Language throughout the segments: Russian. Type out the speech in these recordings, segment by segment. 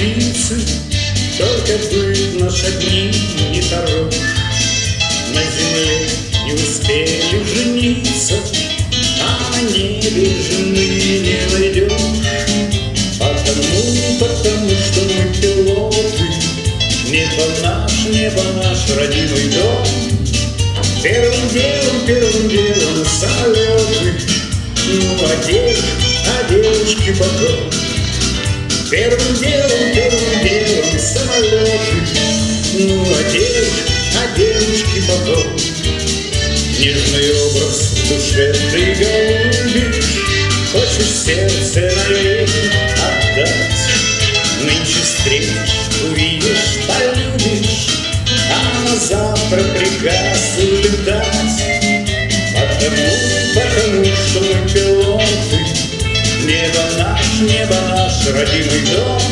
птицы, только быть наш одним не хорош. На земле не успели жениться, а на небе жены не найдешь. Потому что мы пилоты, небо наш родимый дом. Первым делом самолеты, ну а девушки потом. Первым делом самолеты, ну а девушки потом. Нежный образ в душе ты голубишь, хочешь сердце навеки отдать. Нынче встретишь, увидишь, полюбишь, а на завтра приказ улетать. Потому что мы пилоты, небо наш родимый дом.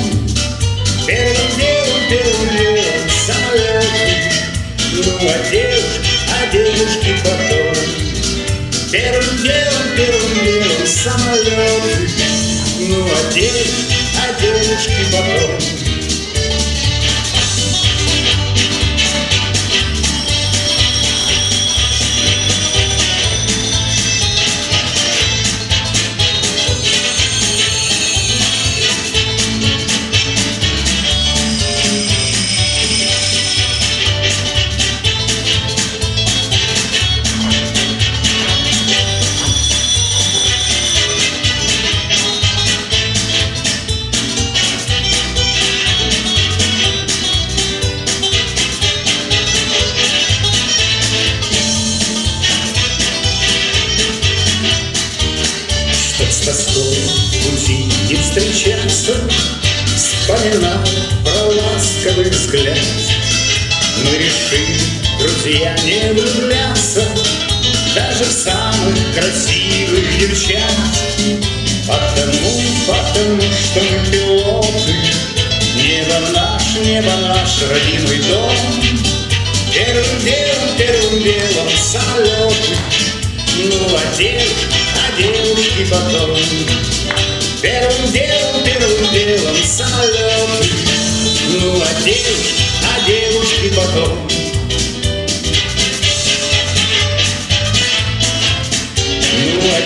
Первым делом самолеты, ну а девушки потом. Первым делом самолеты, ну а девушки потом. С тоской в пути не встречаться, вспоминал про ласковый взгляд. Мы решили, друзья, не влюбляться даже в самых красивых девчат. Потому что мы пилоты, небо наш родимый дом. Первым делом самолеты, ну а девушки потом. Первым делом самолеты, ну а девушки потом. Ну а